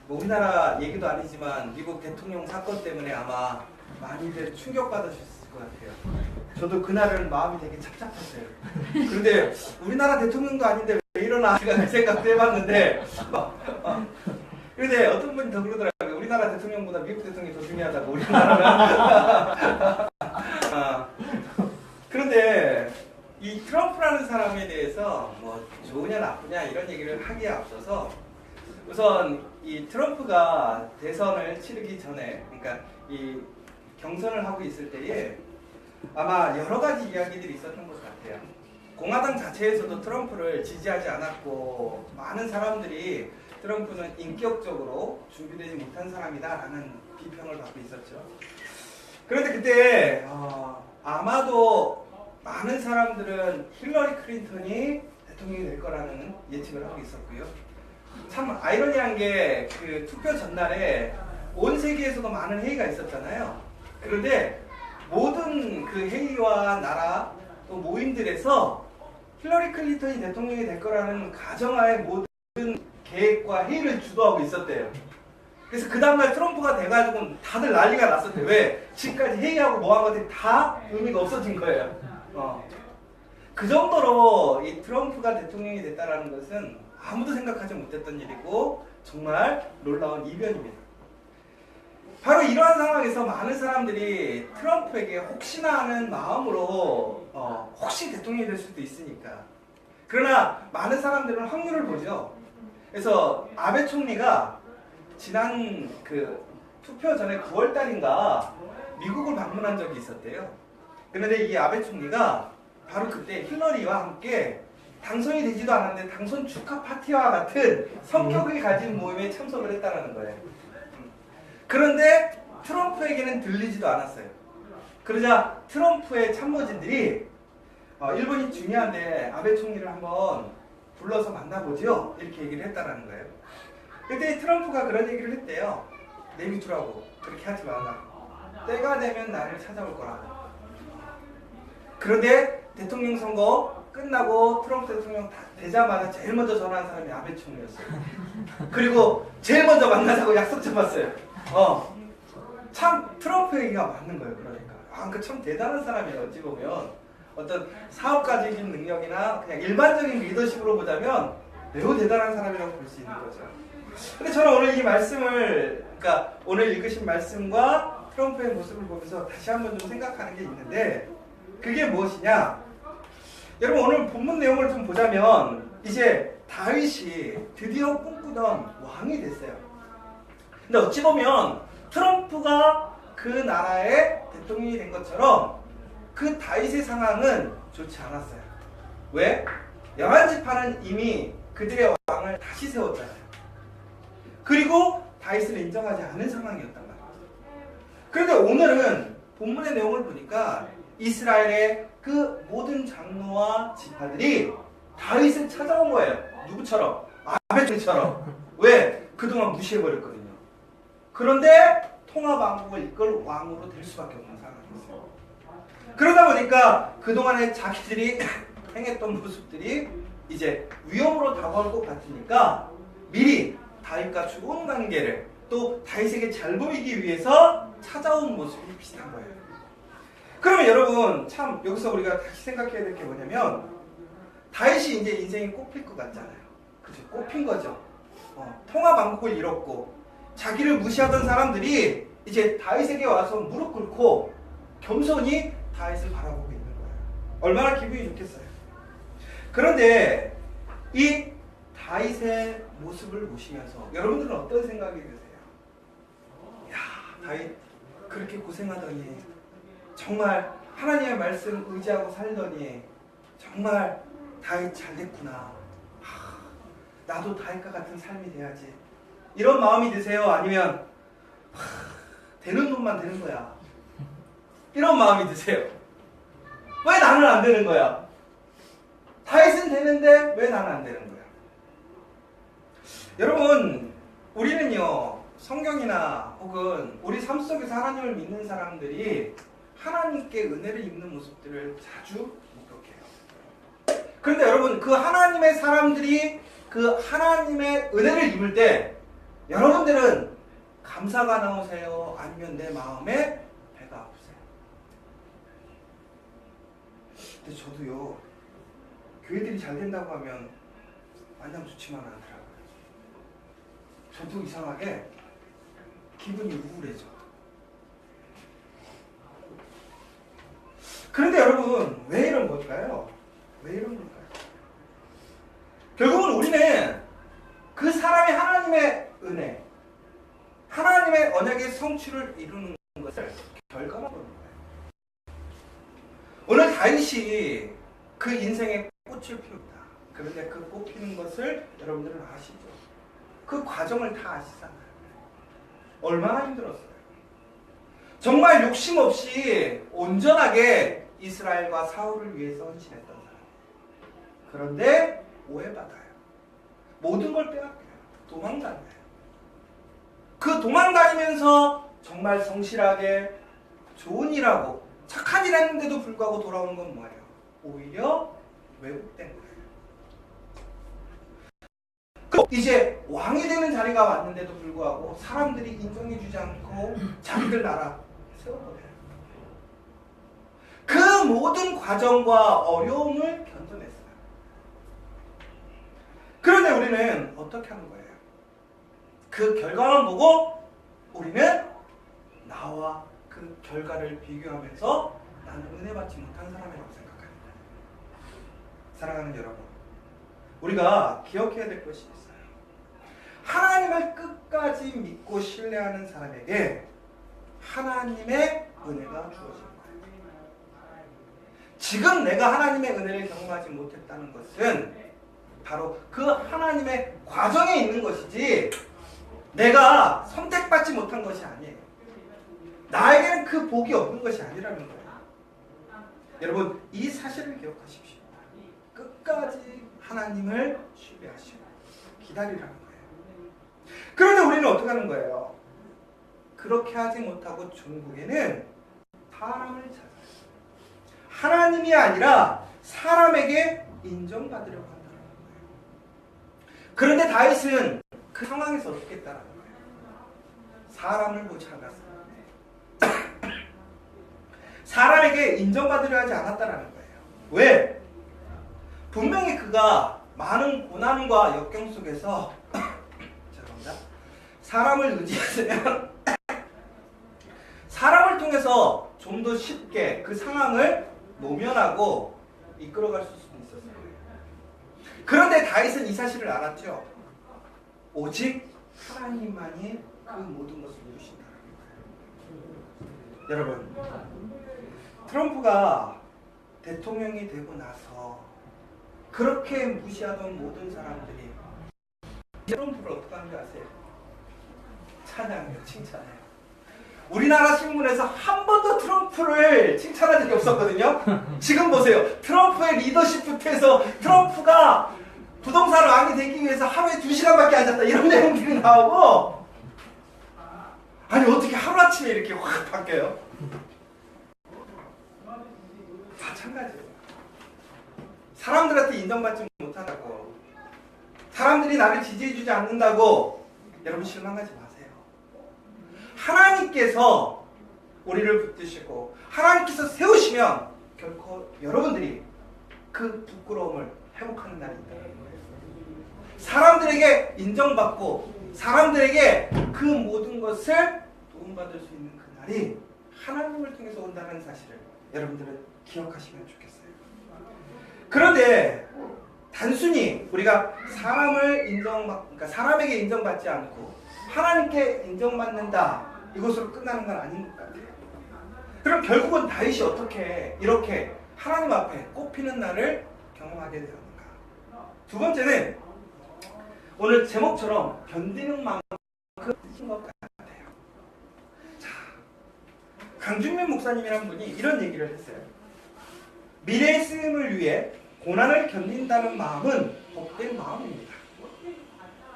뭐 우리나라 얘기도 아니지만 미국 대통령 사건 때문에 아마 많이들 충격받으셨을 것 같아요. 저도 그날은 마음이 되게 착잡했어요. 그런데 우리나라 대통령도 아닌데 왜 이러나 제가 그 생각도 해봤는데 그런데 어떤 분이 더 그러더라고요. 우리나라 대통령보다 미국 대통령이 더 중요하다고 우리나라는. 그런데 이 트럼프라는 사람에 대해서 뭐 좋으냐 나쁘냐 이런 얘기를 하기에 앞서서 우선 이 트럼프가 대선을 치르기 전에, 그러니까 이 경선을 하고 있을 때에 아마 여러 가지 이야기들이 있었던 것 같아요. 공화당 자체에서도 트럼프를 지지하지 않았고 많은 사람들이 트럼프는 인격적으로 준비되지 못한 사람이다라는 비평을 받고 있었죠. 그런데 그때 아마도 많은 사람들은 힐러리 클린턴이 대통령이 될 거라는 예측을 하고 있었고요. 참 아이러니한 게 그 투표 전날에 온 세계에서도 많은 회의가 있었잖아요. 그런데 모든 그 회의와 나라 또 모임들에서 힐러리 클린턴이 대통령이 될 거라는 가정하에 모든 계획과 회의를 주도하고 있었대요. 그래서 그 다음날 트럼프가 돼가지고 다들 난리가 났었대요. 왜? 지금까지 회의하고 뭐한 것들이 다 의미가 없어진 거예요. 그 정도로 이 트럼프가 대통령이 됐다는 것은 아무도 생각하지 못했던 일이고 정말 놀라운 이변입니다. 바로 이러한 상황에서 많은 사람들이 트럼프에게 혹시나 하는 마음으로 혹시 대통령이 될 수도 있으니까. 그러나 많은 사람들은 확률을 보죠. 그래서 아베 총리가 지난 그 투표 전에 9월 달인가 미국을 방문한 적이 있었대요. 그런데 이 아베 총리가 바로 그때 힐러리와 함께 당선이 되지도 않았는데 당선 축하 파티와 같은 성격을 가진 모임에 참석을 했다는 거예요. 그런데 트럼프에게는 들리지도 않았어요. 그러자 트럼프의 참모진들이 일본이 중요한데 아베 총리를 한번 불러서 만나보죠. 이렇게 얘기를 했다는 거예요. 그때 트럼프가 그런 얘기를 했대요. 내비두라고. 그렇게 하지 말라. 때가 되면 나를 찾아올 거라고. 그런데 대통령 선거 끝나고 트럼프 대통령 되자마자 제일 먼저 전화한 사람이 아베 총리였어요. 그리고 제일 먼저 만나자고 약속 잡았어요. 참 트럼프 얘기가 맞는 거예요. 그러니까 그 참 대단한 사람이에요. 어찌 보면 어떤 사업가적인 능력이나 그냥 일반적인 리더십으로 보자면 매우 대단한 사람이라고 볼 수 있는 거죠. 근데 저는 오늘 이 말씀을, 그러니까 오늘 읽으신 말씀과 트럼프의 모습을 보면서 다시 한번 좀 생각하는 게 있는데, 그게 무엇이냐? 여러분 오늘 본문 내용을 좀 보자면 이제 다윗이 드디어 꿈꾸던 왕이 됐어요. 근데 어찌 보면 트럼프가 그 나라의 대통령이 된 것처럼 그 다윗의 상황은 좋지 않았어요. 왜? 열한 지파는 이미 그들의 왕을 다시 세웠잖아요. 그리고 다윗을 인정하지 않은 상황이었단 말이에요. 그런데 오늘은 본문의 내용을 보니까 이스라엘의 그 모든 장로와 지파들이 다윗을 찾아온 거예요. 누구처럼? 아베처럼. 왜? 그동안 무시해버렸거든요. 그런데 통합왕국을 이끌 왕으로 될 수밖에 없는 상황이었어요. 그러다 보니까 그동안에 자기들이 행했던 모습들이 이제 위험으로 다가올 것 같으니까 미리 다윗과 좋은 관계를 또 다윗에게 잘 보이기 위해서 찾아온 모습이 비슷한 거예요. 그러면 여러분 참 여기서 우리가 다시 생각해야 될 게 뭐냐면 다윗이 이제 인생이 꼽힐 것 같잖아요. 그죠? 꼽힌 거죠. 통합왕국을 잃었고 자기를 무시하던 사람들이 이제 다윗에게 와서 무릎 꿇고 겸손히 다윗을 바라보고 있는 거예요. 얼마나 기분이 좋겠어요. 그런데 이 다윗의 모습을 보시면서 여러분들은 어떤 생각이 드세요? 야, 다윗 그렇게 고생하더니 정말 하나님의 말씀 의지하고 살더니 정말 다윗 잘 됐구나. 나도 다윗과 같은 삶이 돼야지. 이런 마음이 드세요? 아니면 되는 놈만 되는 거야. 이런 마음이 드세요? 왜 나는 안 되는 거야? 다윗은 되는데 왜 나는 안 되는 거야? 여러분 우리는요 성경이나 혹은 우리 삶 속에서 하나님을 믿는 사람들이 하나님께 은혜를 입는 모습들을 자주 목격해요. 그런데 여러분 그 하나님의 사람들이 그 하나님의 은혜를 입을 때 여러분들은 감사가 나오세요? 아니면 내 마음에 배가 아프세요? 근데 저도요, 교회들이 잘 된다고 하면 마냥 좋지만 않더라고요. 저도 이상하게 기분이 우울해져. 그런데 여러분, 왜 이런 걸까요? 왜 이런 걸까요? 결국은 우리는 그 사람이 하나님의 은혜, 하나님의 언약의 성취를 이루는 것을 결과만 보는 거예요. 오늘 다윗이 그 인생의 꽃을 피웁니다. 그런데 그 꽃 피는 것을 여러분들은 아시죠? 그 과정을 다 아시잖아요. 얼마나 힘들었어요. 정말 욕심 없이 온전하게 이스라엘과 사울을 위해서 헌신했던 사람. 그런데 오해받아요. 모든 걸 빼앗겨요. 도망다녀요. 그 도망다니면서 정말 성실하게 좋은 일하고 착한 일 했는데도 불구하고 돌아오는 건 뭐예요? 오히려 왜곡된 거예요. 이제 왕이 되는 자리가 왔는데도 불구하고 사람들이 인정해주지 않고 자기들 나라 세워버려요. 그 모든 과정과 어려움을 견뎌냈어요. 그런데 우리는 어떻게 하는 거예요? 그 결과만 보고 우리는 나와 그 결과를 비교하면서 나는 은혜 받지 못한 사람이라고 생각합니다. 사랑하는 여러분, 우리가 기억해야 될 것이 있어요. 하나님을 끝까지 믿고 신뢰하는 사람에게 하나님의 은혜가 주어진 거예요. 지금 내가 하나님의 은혜를 경험하지 못했다는 것은 바로 그 하나님의 과정에 있는 것이지 내가 선택받지 못한 것이 아니에요. 나에게는 그 복이 없는 것이 아니라는 거예요. 여러분, 이 사실을 기억하십시오. 끝까지 하나님을 신뢰하시고 기다리라는 거예요. 그런데 우리는 어떻게 하는 거예요? 그렇게 하지 못하고 종국에는 사람을 찾아요. 하나님이 아니라 사람에게 인정받으려고 한다는 거예요. 그런데 다윗은 그 상황에서 어떻게 했다는 거예요? 사람을 보지 않았어요. 사람에게 인정받으려 하지 않았다는 거예요. 왜? 분명히 그가 많은 고난과 역경 속에서 죄송합니다. 사람을 의지했으면 사람을 통해서 좀 더 쉽게 그 상황을 모면하고 이끌어갈 수 있었어요. 그런데 다윗은 이 사실을 알았죠. 오직 하나님만이 그 모든 것을 이루신다는 거예요. 여러분, 트럼프가 대통령이 되고 나서 그렇게 무시하던 모든 사람들이 트럼프를 어떻게 하는지 아세요? 찬양해요. 칭찬해요. 우리나라 신문에서 한 번도 트럼프를 칭찬한 적이 없었거든요. 지금 보세요. 트럼프의 리더십부터해서 트럼프가 부동산 왕이 되기 위해서 하루에 2시간밖에 앉았다 이런 내용들이 나오고, 아니 어떻게 하루아침에 이렇게 확 바뀌어요? 마찬가지예요. 사람들한테 인정받지 못한다고, 사람들이 나를 지지해주지 않는다고 여러분 실망하지 마세요. 하나님께서 우리를 붙드시고 하나님께서 세우시면 결코 여러분들이 그 부끄러움을 회복하는 날이 있다는 거예요. 사람들에게 인정받고 사람들에게 그 모든 것을 도움받을 수 있는 그 날이 하나님을 통해서 온다는 사실을 여러분들은 기억하시면 좋겠어요. 그런데 단순히 우리가 그러니까 사람에게 인정받지 않고 하나님께 인정받는다, 이것으로 끝나는 건 아닌 것 같아요. 그럼 결국은 다윗이 어떻게 이렇게 하나님 앞에 꽃피는 날을 경험하게 되었는가? 두 번째는 오늘 제목처럼 견디는 만큼 뜻인 것 같아요. 자, 강준면 목사님이라는 분이 이런 얘기를 했어요. 미래의 쓰임을 위해 고난을 견딘다는 마음은 복된 마음입니다.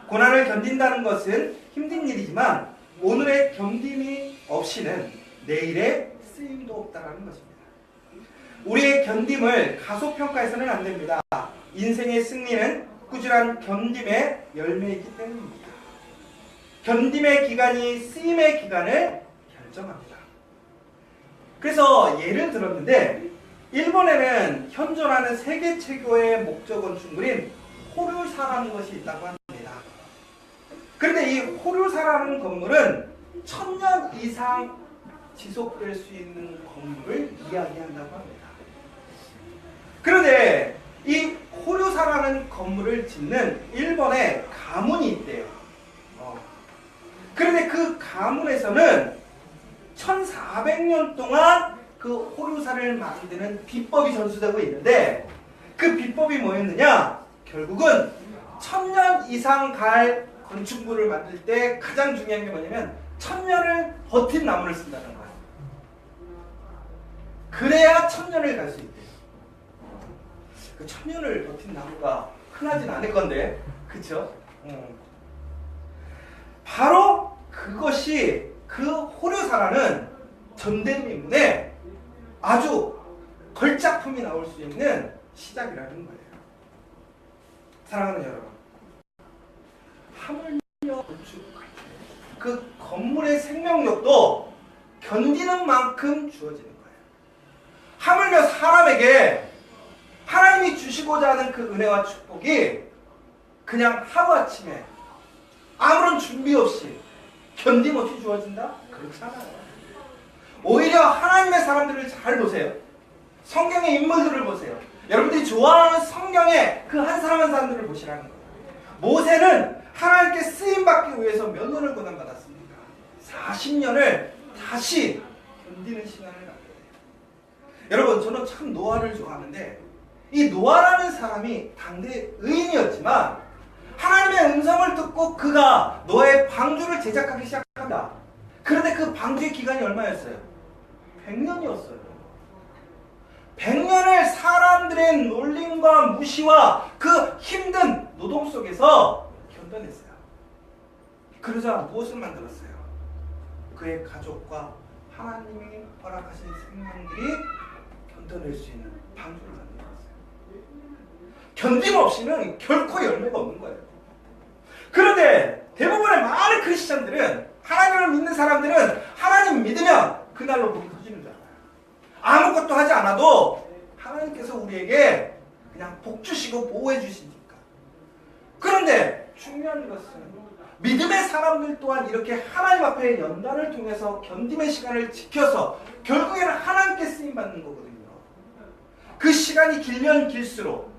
고난을 견딘다는 것은 힘든 일이지만 오늘의 견딤이 없이는 내일의 쓰임도 없다는 것입니다. 우리의 견딤을 가소평가해서는 안 됩니다. 인생의 승리는 꾸준한 견딤의 열매이기 때문입니다. 견딤의 기간이 쓰임의 기간을 결정합니다. 그래서 예를 들었는데 일본에는 현존하는 세계 최고의 목조 건축물인 호류사라는 것이 있다고 합니다. 그런데 이 호류사라는 건물은 1000년 이상 지속될 수 있는 건물을 이야기한다고 합니다. 그런데 이 호류사라는 건물을 짓는 일본의 가문이 있대요. 그런데 그 가문에서는 1400년 동안 그 호류사를 만드는 비법이 전수되고 있는데 그 비법이 뭐였느냐? 결국은 1000년 이상 갈 건축물을 만들 때 가장 중요한 게 뭐냐면 1000년을 버틴 나무를 쓴다는 거예요. 그래야 1000년을 갈 수 있대요. 그 1000년을 버틴 나무가 흔하진 않을 건데, 그쵸? 바로 그것이 그 호류사라는 전대미문에 아주 걸작품이 나올 수 있는 시작이라는 거예요. 사랑하는 여러분, 하물며 건축, 그 건물의 생명력도 견디는 만큼 주어지는 거예요. 하물며 사람에게 하나님이 주시고자 하는 그 은혜와 축복이 그냥 하루아침에 아무런 준비 없이 견딤없이 주어진다? 그렇지 않아요. 오히려 하나님의 사람들을 잘 보세요. 성경의 인물들을 보세요. 여러분들이 좋아하는 성경의 그 한 사람 한 사람들을 보시라는 거예요. 모세는 하나님께 쓰임받기 위해서 몇 년을 고난받았습니까? 40년을 다시 견디는 시간을 갖게 돼요. 여러분, 저는 참 노아를 좋아하는데 이 노아라는 사람이 당대 의인이었지만 하나님의 음성을 듣고 그가 노아의 방주를 제작하기 시작한다. 그런데 그 방주의 기간이 얼마였어요? 100년이었어요. 100년을 사람들의 놀림과 무시와 그 힘든 노동 속에서 견뎌냈어요. 그러자 무엇을 만들었어요? 그의 가족과 하나님이 허락하신 생명들이 견뎌낼 수 있는 방주를 만들었어요. 견딤 없이는 결코 열매가 없는 거예요. 그런데 대부분의 많은 크리스천들은, 하나님을 믿는 사람들은 하나님 믿으면 그날로 복이 터지는 줄 알아요. 아무것도 하지 않아도 하나님께서 우리에게 그냥 복 주시고 보호해 주시니까. 그런데 중요한 것은 믿음의 사람들 또한 이렇게 하나님 앞에 연단을 통해서 견딤의 시간을 지켜서 결국에는 하나님께 쓰임받는 거거든요. 그 시간이 길면 길수록,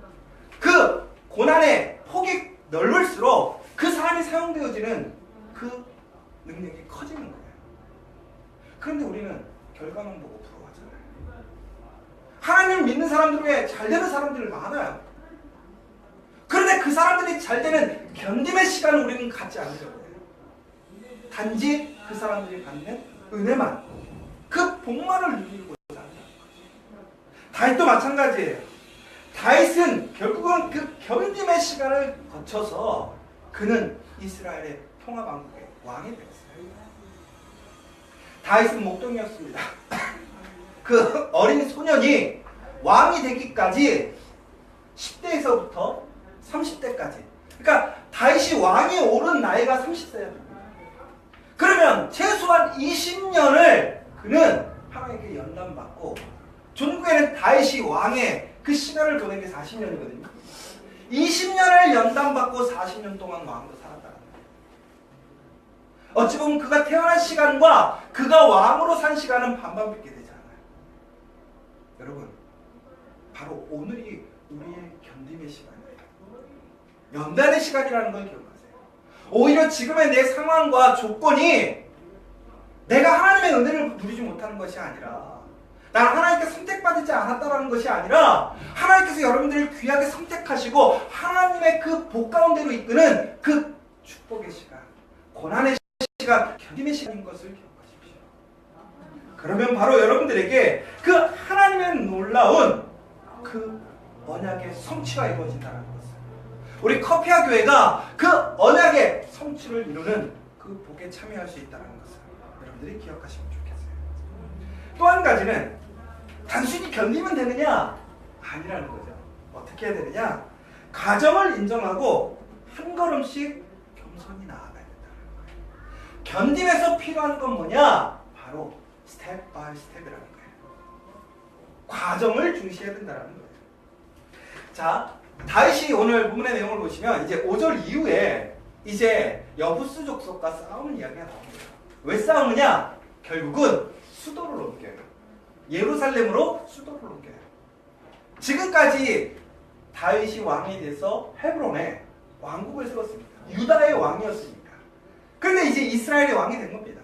그 고난의 폭이 넓을수록 그 사람이 사용되어지는 그 능력이 커지는 거예요. 그런데 우리는 결과만 보고 부러워하잖아요. 하나님을 믿는 사람들 중에 잘 되는 사람들이 많아요. 그런데 그 사람들이 잘 되는 견딤의 시간을 우리는 갖지 않으려고 해요. 단지 그 사람들이 받는 은혜만, 그 복만을 누리고자 하는 거죠. 다윗도 마찬가지예요. 다윗은 결국은 그 견딤의 시간을 거쳐서 그는 이스라엘의 통합왕국의 왕이 되었어요. 다윗은 목동이었습니다. 그 어린 소년이 왕이 되기까지 10대에서부터 30대까지, 그러니까 다윗이 왕이 오른 나이가 30세야. 그러면 최소한 20년을 그는 하나님께 연단받고, 종국에는 다윗이 왕의 그 시간을 보낸 게 40년이거든요. 20년을 연단받고 40년 동안 왕으로 살았다는 거예요. 어찌 보면 그가 태어난 시간과 그가 왕으로 산 시간은 반반밖에 되지 않아요. 여러분, 바로 오늘이 우리의 견딤의 시간이에요. 연단의 시간이라는 걸 기억하세요. 오히려 지금의 내 상황과 조건이 내가 하나님의 은혜를 누리지 못하는 것이 아니라, 나는 하나님께 선택받지 않았다는 것이 아니라 하나님께서 여러분들을 귀하게 선택하시고 하나님의 그 복 가운데로 이끄는 그 축복의 시간, 고난의 시간, 견딤의 시간인 것을 기억하십시오. 그러면 바로 여러분들에게 그 하나님의 놀라운 그 언약의 성취가 이루어진다는 것을, 우리 커피아 교회가 그 언약의 성취를 이루는 그 복에 참여할 수 있다는 것을 여러분들이 기억하시면 좋겠어요. 또 한 가지는 단순히 견디면 되느냐? 아니라는 거죠. 어떻게 해야 되느냐? 가정을 인정하고 한 걸음씩 겸손히 나아가야 된다는 거예요. 견딤에서 필요한 건 뭐냐? 바로 스텝 바이 스텝이라는 거예요. 과정을 중시해야 된다는 거예요. 자, 다윗이 오늘 본문의 내용을 보시면 이제 5절 이후에 이제 여부스 족속과 싸우는 이야기가 나옵니다. 왜 싸우느냐? 결국은 수도를 옮겨요. 예루살렘으로 수도를 옮겨요. 지금까지 다윗이 왕이 돼서 헤브론에 왕국을 세웠습니다. 유다의 왕이었으니까. 그런데 이제 이스라엘의 왕이 된 겁니다.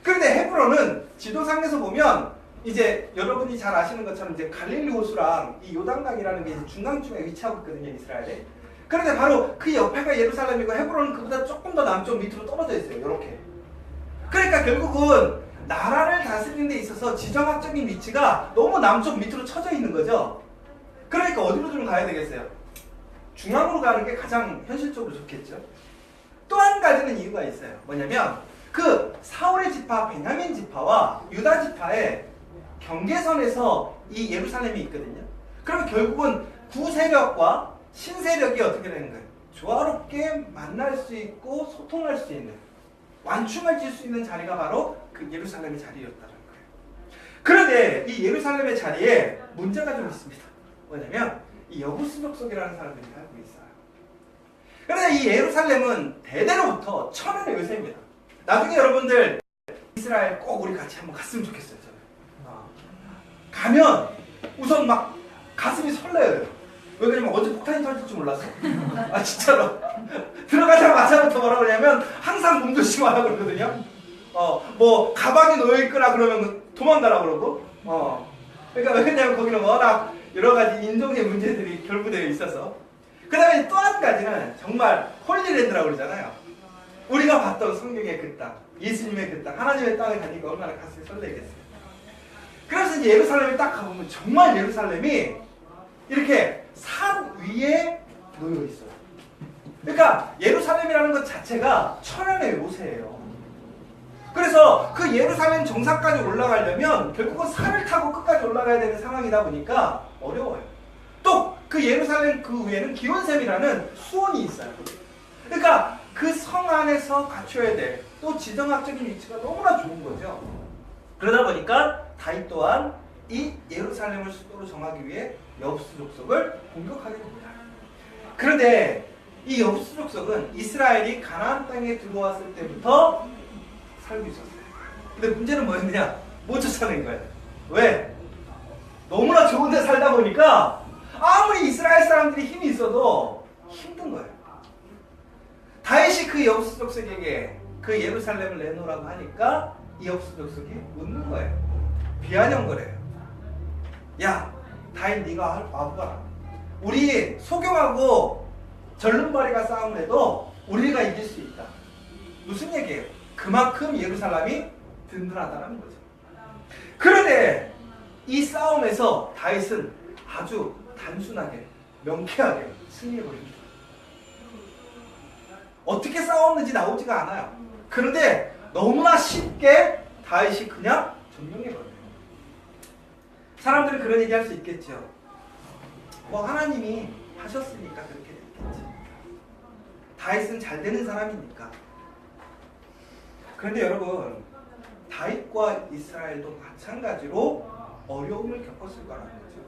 그런데 헤브론은 지도상에서 보면 이제 여러분이 잘 아시는 것처럼 이제 갈릴리 호수랑 이 요단강이라는 게 이제 중간쯤에 위치하고 있거든요, 이스라엘에. 그런데 바로 그 옆에가 예루살렘이고 헤브론은 그보다 조금 더 남쪽 밑으로 떨어져 있어요, 이렇게. 그러니까 결국은 나라를 다스리는 데 있어서 지정학적인 위치가 너무 남쪽 밑으로 쳐져 있는 거죠. 그러니까 어디로 좀 가야 되겠어요? 중앙으로 가는 게 가장 현실적으로 좋겠죠. 또 한 가지는 이유가 있어요. 뭐냐면 그 사울의 지파, 베냐민 지파와 유다 지파의 경계선에서 이 예루살렘이 있거든요. 그러면 결국은 구세력과 신세력이 어떻게 되는 거예요? 조화롭게 만날 수 있고 소통할 수 있는, 완충을 질 수 있는 자리가 바로 그 예루살렘의 자리였다는 거예요. 그런데 이 예루살렘의 자리에 문제가 좀 있습니다. 뭐냐면 이 여부스 족속이라는 사람들이 살고 있어요. 그런데 이 예루살렘은 대대로부터 천연의 요새입니다. 나중에 여러분들 이스라엘 꼭 우리 같이 한번 갔으면 좋겠어요. 저는. 가면 우선 막 가슴이 설레요. 왜 그러냐면 어제 폭탄이 터질 줄 몰랐어. 아 진짜로. 들어가자마자부터 뭐라 그러냐면 항상 몸 조심하라 그러거든요. 뭐 가방이 놓여있거나 그러면 도망가라 그러고. 그러니까 왜냐면 거기는 워낙 여러 가지 인종의 문제들이 결부되어 있어서. 그 다음에 또 한 가지는 정말 홀리랜드라고 그러잖아요. 우리가 봤던 성경의 그 땅, 예수님의 그 땅, 하나님의 땅에 가니까 얼마나 가슴이 설레겠어요. 그래서 이제 예루살렘에 딱 가보면 정말 예루살렘이 이렇게 산 위에 놓여 있어요. 그러니까 예루살렘이라는 것 자체가 천연의 요새예요. 그래서 그 예루살렘 정상까지 올라가려면 결국은 산을 타고 끝까지 올라가야 되는 상황이다 보니까 어려워요. 또 그 예루살렘 그 위에는 기온샘이라는 수온이 있어요. 그러니까 그 성 안에서 갖춰야 될 또 지정학적인 위치가 너무나 좋은 거죠. 그러다 보니까 다윗 또한 이 예루살렘을 수도로 정하기 위해 여부스 족속을 공격하게 됩니다. 그런데 이 여부스 족속은 이스라엘이 가나안 땅에 들어왔을 때부터 살고 있었어요. 근데 문제는 뭐였느냐? 못 쫓아낸 거예요. 왜? 너무나 좋은 데 살다 보니까 아무리 이스라엘 사람들이 힘이 있어도 힘든 거예요. 다윗이 그 여부스 족속에게 그 예루살렘을 내놓으라고 하니까 이 여부스 족속이 웃는 거예요. 비아냥거려요. 야, 다윗 네가 와보거라. 우리 소경하고 절름발이가 싸움을 해도 우리가 이길 수 있다. 무슨 얘기예요? 그만큼 예루살렘이 든든하다는 거죠. 그런데 이 싸움에서 다윗은 아주 단순하게 명쾌하게 승리해버립니다. 어떻게 싸웠는지 나오지가 않아요. 그런데 너무나 쉽게 다윗이 그냥 점령해버려요. 사람들은 그런 얘기 할 수 있겠죠. 뭐 하나님이 하셨으니까 그렇게 됐겠지. 다윗은 잘 되는 사람이니까. 그런데 여러분, 다윗과 이스라엘도 마찬가지로 어려움을 겪었을 거라는 거죠.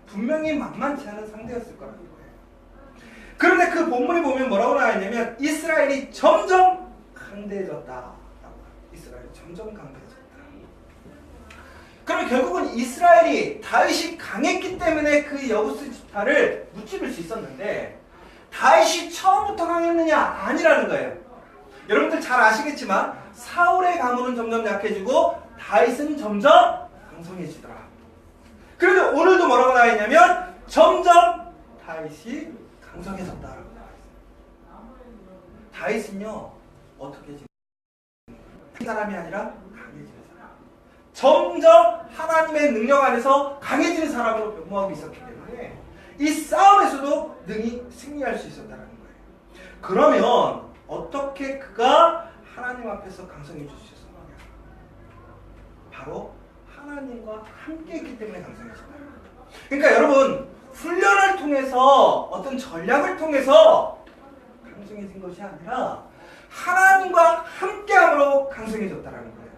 분명히 만만치 않은 상대였을 거라는 거예요. 그런데 그 본문에 보면 뭐라고 나와 있냐면 이스라엘이 점점 강대해졌다. 이스라엘이 점점 강대해졌다. 그럼 결국은 이스라엘이 다윗이 강했기 때문에 그 여부스 지파를 무찌를 수 있었는데 다윗이 처음부터 강했느냐? 아니라는 거예요. 여러분들 잘 아시겠지만 사울의 가문은 점점 약해지고 다윗은 점점 강성해지더라. 그런데 오늘도 뭐라고 나와 있냐면 점점 다윗이 강성해졌다라고 나와 있어요. 다윗은요 어떻게 지금 사람이 아니라 강해지는 사람. 점점 하나님의 능력 안에서 강해지는 사람으로 변모하고 있었기 때문에 이 싸움에서도 능히 승리할 수 있었다는 거예요. 그러면 어떻게 그가 하나님 앞에서 강성해질 수 있었느냐? 바로 하나님과 함께 했기 때문에 강성해진다. 그러니까 여러분 훈련을 통해서 어떤 전략을 통해서 강성해진 것이 아니라 하나님과 함께함으로 강성해졌다라는 거예요.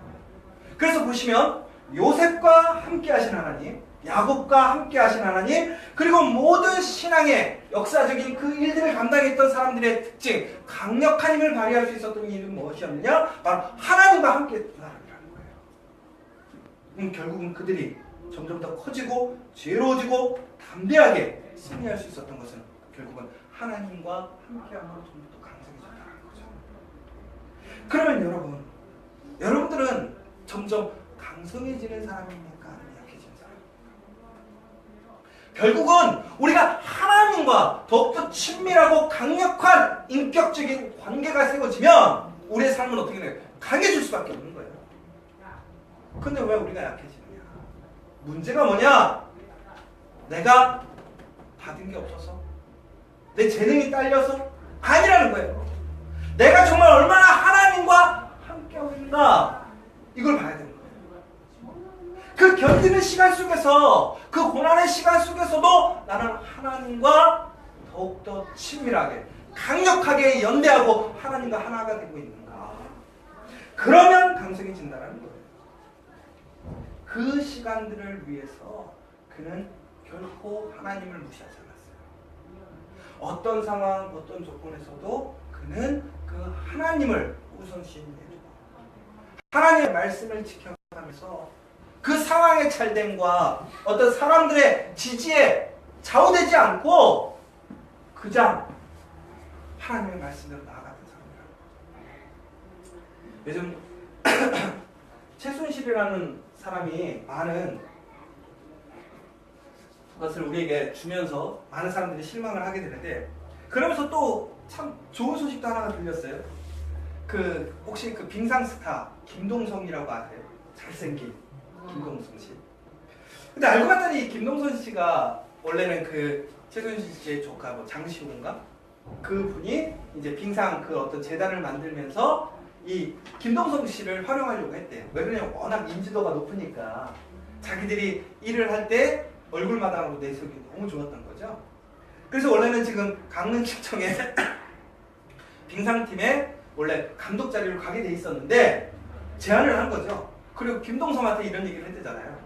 그래서 보시면 요셉과 함께하신 하나님, 야곱과 함께하신 하나님, 그리고 모든 신앙의 역사적인 그 일들을 감당했던 사람들의 특징, 강력한 힘을 발휘할 수 있었던 이유는 무엇이었느냐? 바로 하나님과 함께했던 사람이라는 거예요. 결국은 그들이 점점 더 커지고 죄로워지고 담대하게 승리할 수 있었던 것은 결국은 하나님과 함께함으로 좀 더 강성해졌다는 거죠. 그러면 여러분들은 점점 강성해지는 사람입니까? 아니면 약해지는 사람입니까? 결국은 우리가 하나님과 더욱더 친밀하고 강력한 인격적인 관계가 세워지면 우리의 삶은 어떻게 돼요? 강해질 수밖에 없는 거예요. 근데 왜 우리가 약해지느냐? 문제가 뭐냐? 내가 받은 게 없어서? 내 재능이 딸려서? 아니라는 거예요. 내가 정말 얼마나 하나님과 함께하고 있는가? 이걸 봐야 되는 거예요. 그 견디는 시간 속에서, 그 고난의 시간 속에서도 나는 하나님과 더욱더 친밀하게, 강력하게 연대하고 하나님과 하나가 되고 있는가? 그러면 강성해진다는 거예요. 그 시간들을 위해서 그는 결코 하나님을 무시하지 않았어요. 어떤 상황, 어떤 조건에서도 그는 그 하나님을 우선시해주고 하나님의 말씀을 지켜가면서 그 상황의 찰됨과 어떤 사람들의 지지에 좌우되지 않고 그냥 하나님의 말씀대로 나아가는 사람이라고. 요즘 최순실이라는 사람이 많은 것을 우리에게 주면서 많은 사람들이 실망을 하게 되는데, 그러면서 또 참 좋은 소식도 하나가 들렸어요. 혹시 그 빙상스타 김동성이라고 아세요? 잘생긴 김동성 씨. 근데 알고 봤더니 김동선 씨가 원래는 그 최순실 씨의 조카 장시호인가? 그 분이 이제 빙상 그 어떤 재단을 만들면서 이 김동성 씨를 활용하려고 했대요. 왜 그러냐면 워낙 인지도가 높으니까 자기들이 일을 할 때 얼굴마당으로 내세우기 너무 좋았던 거죠. 그래서 원래는 지금 강릉시청에 빙상팀에 원래 감독 자리로 가게 돼 있었는데 제안을 한 거죠. 그리고 김동성한테 이런 얘기를 했대잖아요.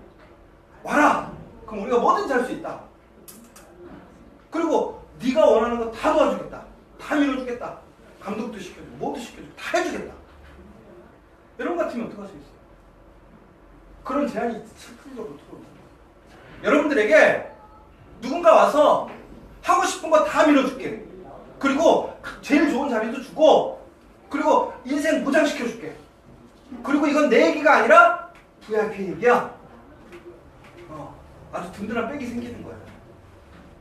와라! 그럼 우리가 뭐든지 할 수 있다. 그리고 네가 원하는 거 다 도와주겠다. 다 밀어주겠다. 감독도 시켜주고 뭐도 시켜주고 다 해주겠다. 여러분 같으면 어떻게 할 수 있어요? 그런 제안이 실질적으로 들어옵니다. 여러분들에게 누군가 와서 하고 싶은 거 다 밀어줄게. 그리고 제일 좋은 자리도 주고 그리고 인생 보장시켜줄게. 그리고 이건 내 얘기가 아니라 VIP 얘기야. 아주 든든한 백이 생기는 거예요.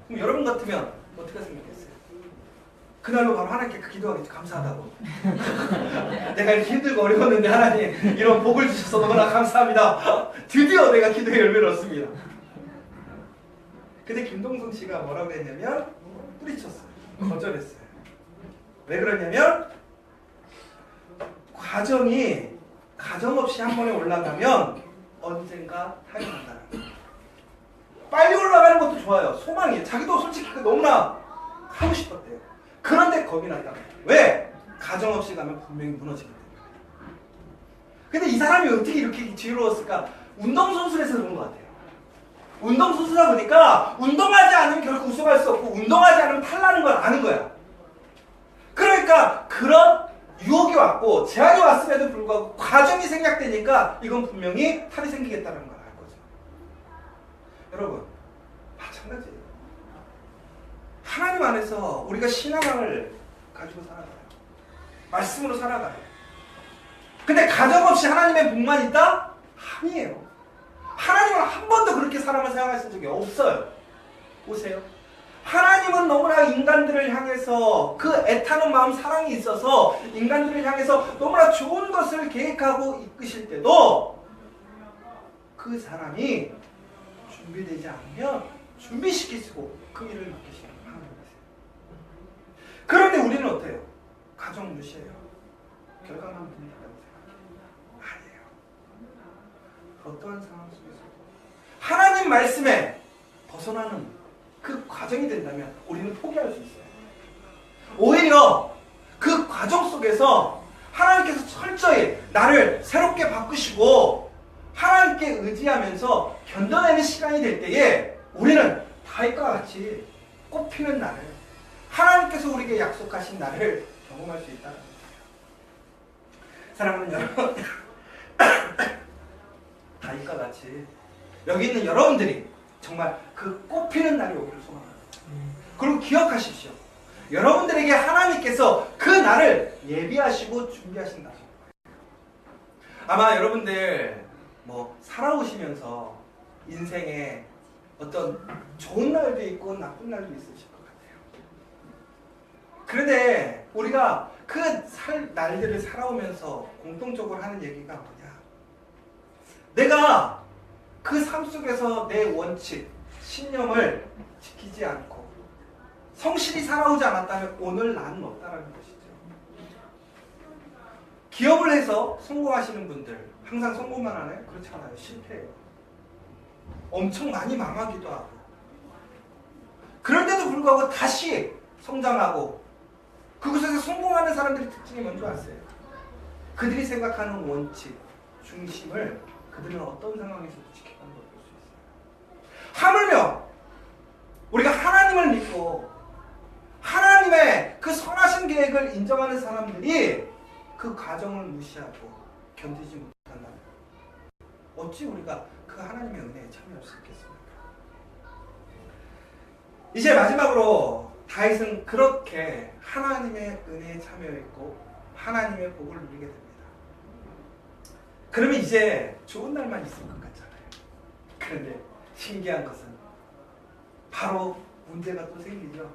그럼 여러분 같으면 어떻게 생각했어요? 그날로 바로 하나님께 기도하겠죠. 감사하다고. 내가 이렇게 힘들고 어려웠는데 하나님 이런 복을 주셔서 너무나 감사합니다. 드디어 내가 기도의 열매를 얻습니다. 근데 김동성 씨가 뭐라고 했냐면 뿌리쳤어요. 거절했어요. 왜 그러냐면 과정이 가정없이 한 번에 올라가면 언젠가 타격한다는 거예요. 빨리 올라가는 것도 좋아요. 소망이에요. 자기도 솔직히 너무나 하고 싶었대요. 그런데 겁이 났다. 왜? 가정없이 가면 분명히 무너지게 됩니다. 근데 이 사람이 어떻게 이렇게 지혜로웠을까? 운동선수라서 그런 것 같아요. 운동선수다 보니까 운동하지 않으면 결국 우승할 수 없고 운동하지 않으면 탈나는 걸 아는 거야. 그러니까 그런 유혹이 왔고 제한이 왔음에도 불구하고 과정이 생략되니까 이건 분명히 탈이 생기겠다는 걸 알 거죠. 여러분 마찬가지예요. 하나님 안에서 우리가 신앙을 가지고 살아가요. 말씀으로 살아가요. 근데 가정없이 하나님의 복만 있다? 아니에요. 하나님은 한 번도 그렇게 사람을 사용하신 적이 없어요. 보세요. 하나님은 너무나 인간들을 향해서 그 애타는 마음 사랑이 있어서 인간들을 향해서 너무나 좋은 것을 계획하고 이끄실 때도 그 사람이 준비되지 않으면 준비시키시고 그 일을 맡기시는 하나님이세요. 그런데 우리는 어때요? 가정 무시해요. 결과만 듭니다라고 생각해요. 아니에요. 어떠한 상황 속에서 하나님 말씀에 벗어나는 그 과정이 된다면 우리는 포기할 수 있어요. 오히려 그 과정 속에서 하나님께서 철저히 나를 새롭게 바꾸시고 하나님께 의지하면서 견뎌내는 시간이 될 때에 우리는 다윗과 같이 꽃피는 날을, 하나님께서 우리에게 약속하신 날을 경험할 수 있다는 거예요. 사랑하는 여러분, 다윗과 같이 여기 있는 여러분들이 정말 그 꽃피는 날이 오기를 소망합니다. 그리고 기억하십시오. 여러분들에게 하나님께서 그 날을 예비하시고 준비하신다. 아마 여러분들 살아오시면서 인생에 어떤 좋은 날도 있고 나쁜 날도 있으실 것 같아요. 그런데 우리가 그 날들을 살아오면서 공통적으로 하는 얘기가 뭐냐? 내가 그 삶 속에서 내 원칙, 신념을 지키지 않고 성실히 살아오지 않았다면 오늘 나는 없다라는 것이죠. 기업을 해서 성공하시는 분들 항상 성공만 하나요? 그렇지 않아요. 실패해요. 엄청 많이 망하기도 하고. 그런데도 불구하고 다시 성장하고 그곳에서 성공하는 사람들의 특징이 뭔지 아세요? 그들이 생각하는 원칙, 중심을 그들은 어떤 상황에서도 지켜가는 걸 볼 수 있어요. 하물며 우리가 하나님을 믿고 하나님의 그 선하신 계획을 인정하는 사람들이 그 과정을 무시하고 견디지 못한다면 어찌 우리가 그 하나님의 은혜에 참여할 수 있겠습니까? 이제 마지막으로 다윗은 그렇게 하나님의 은혜에 참여했고 하나님의 복을 누리게 됩니다. 그러면 이제 좋은 날만 있을 것 같잖아요. 그런데 신기한 것은 바로 문제가 또 생기죠.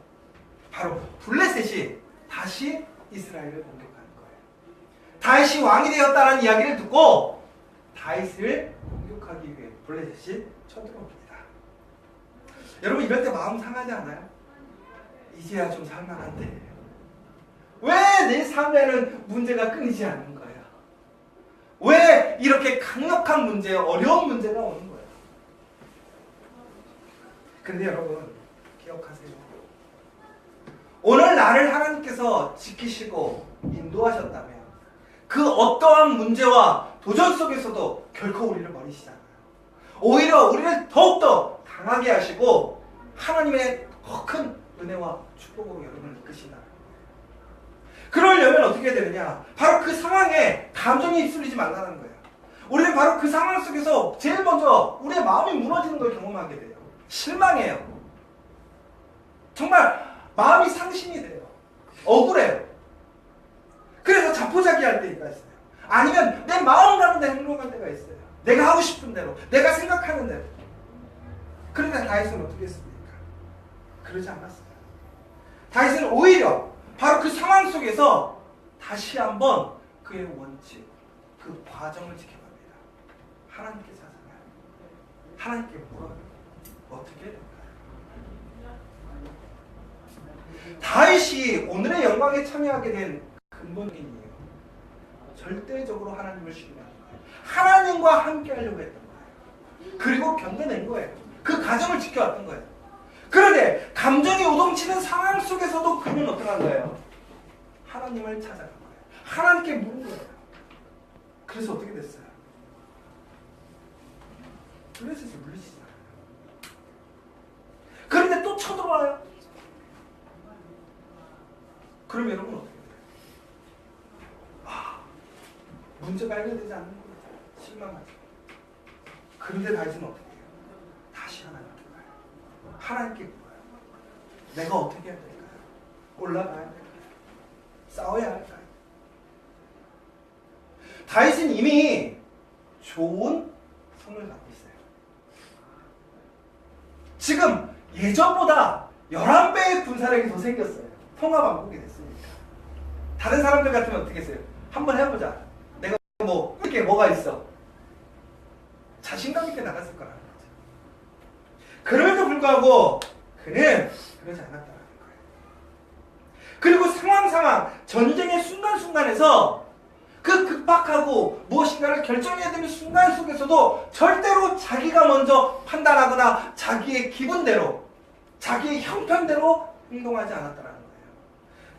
바로 블레셋이 다시 이스라엘을 공격하는 거예요. 다윗이 왕이 되었다는 이야기를 듣고 다윗을 공격하기 위해 블레셋이 쳐들어옵니다. 여러분 이럴 때 마음 상하지 않아요? 이제야 좀 살만한데 왜 내 삶에는 문제가 끊이지 않는 거야? 왜 이렇게 강력한 문제, 어려운 문제가 오는 거야? 근데 여러분 기억하세요. 오늘 나를 하나님께서 지키시고 인도하셨다면 그 어떠한 문제와 도전 속에서도 결코 우리를 버리시지 않아요. 오히려 우리를 더욱더 강하게 하시고 하나님의 더 큰 은혜와 축복으로 여러분을 이끄시나요? 그러려면 어떻게 되느냐? 바로 그 상황에 감정이 휩쓸리지 말라는 거예요. 우리는 바로 그 상황 속에서 제일 먼저 우리의 마음이 무너지는 걸 경험하게 돼요. 실망해요. 정말 마음이 상심이 돼요. 억울해요. 그래서 자포자기할 때가 있어요. 아니면 내 마음 가는 데 행동할 때가 있어요. 내가 하고 싶은 대로, 내가 생각하는 대로. 그런데 다윗은 어떻게 했습니까? 그러지 않았어요. 다윗은 오히려 바로 그 상황 속에서 다시 한번 그의 원칙, 그 과정을 지켜갑니다. 하나님께 사상해요. 하나님께 물어요. 어떻게 될까요? 다윗이 오늘의 영광에 참여하게 된 근본적인 이유, 절대적으로 하나님을 신뢰하는 거예요. 하나님과 함께 하려고 했던 거예요. 그리고 견뎌낸 거예요. 그 과정을 지켜왔던 거예요. 그런데 감정이 요동치는 상황 속에서도 그는 어떻게 한 거예요? 하나님을 찾아간 거예요. 하나님께 물은 거예요. 그래서 어떻게 됐어요? 블레셋이 물리시잖아요. 그런데 또 쳐들어와요. 그럼 여러분 어떻게 돼요? 문제가 해결되지 않는 거예요. 실망하죠. 그런데 다윗은 어떻게 해요? 다시 하나님께 가요. 하나님께 물어요. 내가 어떻게 해야 될까요? 올라가야 될까요? 싸워야 할까요? 다윗은 이미 좋은 성을 갖고 있어요. 지금 예전보다 11배의 군사력이 더 생겼어요. 통합왕국이 됐으니까. 다른 사람들 같으면 어떻게 했어요? 한번 해보자. 내가 이렇게 뭐가 있어? 자신감 있게 나갔을 거라는 거죠. 그럼에도 불구하고 그는 그러지 않았다는 거예요. 그리고 상황, 전쟁의 순간순간에서 그 급박하고 무엇인가를 결정해야 되는 순간 속에서도 절대로 자기가 먼저 판단하거나 자기의 기분대로, 자기의 형편대로 행동하지 않았다는 거예요.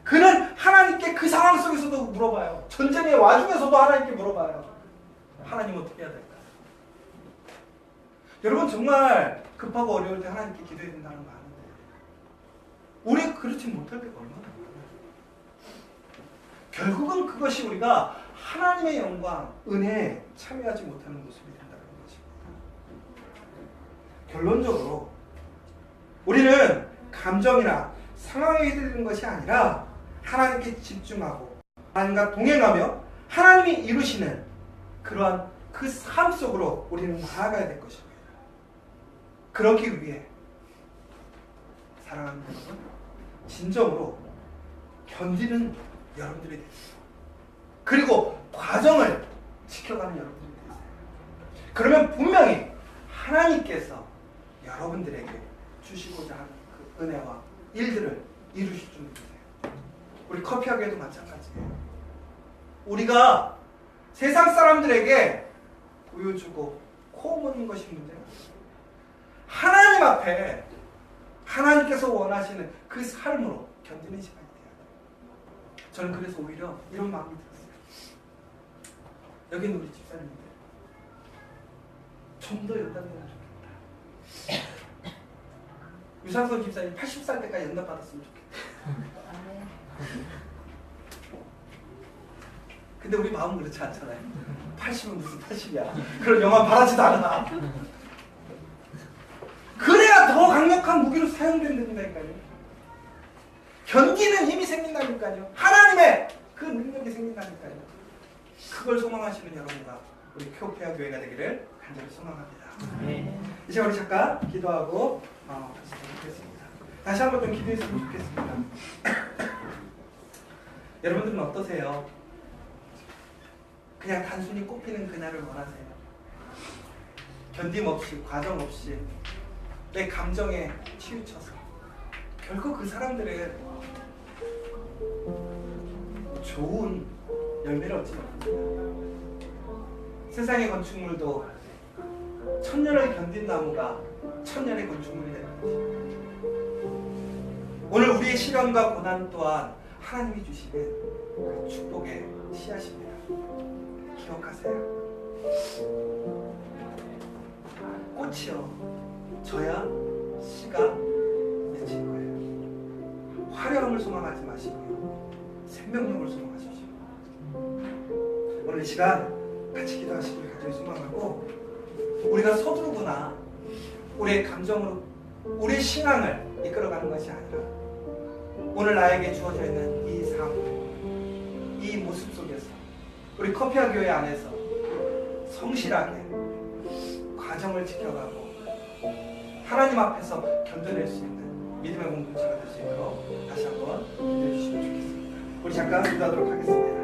그는 하나님께 그 상황 속에서도 물어봐요. 전쟁의 와중에서도 하나님께 물어봐요. 하나님 어떻게 해야 될까? 여러분 정말 급하고 어려울 때 하나님께 기도해야 된다는 거 아는데 우리 그렇지 못할 때가 얼마나 많아요. 결국은 그것이 우리가 하나님의 영광, 은혜에 참여하지 못하는 모습이 된다는 것입니다. 결론적으로 우리는 감정이나 상황에 휘둘리는 것이 아니라 하나님께 집중하고 하나님과 동행하며 하나님이 이루시는 그러한 그 삶 속으로 우리는 나아가야 될 것입니다. 그러기 위해 사랑하는 여러분, 진정으로 견디는 여러분들이 되세요. 그리고 과정을 지켜가는 여러분들이 되세요. 그러면 분명히 하나님께서 여러분들에게 주시고자 하는 그 은혜와 일들을 이루실 줄 믿으세요. 우리 커피하게도 마찬가지예요. 우리가 세상 사람들에게 보여주고 코 무는 것이 문제가 아니에요. 하나님 앞에 하나님께서 원하시는 그 삶으로 견디는 시간이 돼야 돼요. 저는 그래서 오히려 이런 마음이 들었어요. 여기는 우리 집사님인데 좀 더 연답되면 좋겠다. 유상선 집사님 80살 때까지 연답 받았으면 좋겠다. 근데 우리 마음은 그렇지 않잖아요. 80은 무슨 80이야. 그런 영화 바라지도 않아. 그래야 더 강력한 무기로 사용된다니까요. 견디는 힘이 생긴다니까요. 하나님의 그 능력이 생긴다니까요. 그걸 소망하시는 여러분과 우리 큐오페아 교회가 되기를 간절히 소망합니다. 이제 우리 잠깐 기도하고 하겠습니다. 다시 한번 좀 기도했으면 좋겠습니다. 여러분들은 어떠세요? 그냥 단순히 꽃피는 그날을 원하세요? 견딤 없이, 과정 없이 내 감정에 치우쳐서 결국 그 사람들은 좋은 열매를 얻지 못합니다. 세상의 건축물도 천년을 견딘 나무가 천년의 건축물이 되는 거죠. 오늘 우리의 시련과 고난 또한 하나님이 주시는 그 축복의 씨앗입니다. 기억하세요. 꽃이요 져야 씨가 맺힌 거예요. 화려함을 소망하지 마시고요, 생명력을 소망하십시오. 오늘 이 시간 같이 기도하시길 간절히 소망하고, 우리가 서두르거나 우리의 감정으로 우리의 신앙을 이끌어가는 것이 아니라 오늘 나에게 주어져 있는 이 삶, 이 모습 속에서 우리 커피아 교회 안에서 성실하게 과정을 지켜가고 하나님 앞에서 견뎌낼 수 있는 믿음의 공동체가 될 수 있도록 다시 한번 기도해 주시면 좋겠습니다. 우리 잠깐 기도하도록 하겠습니다.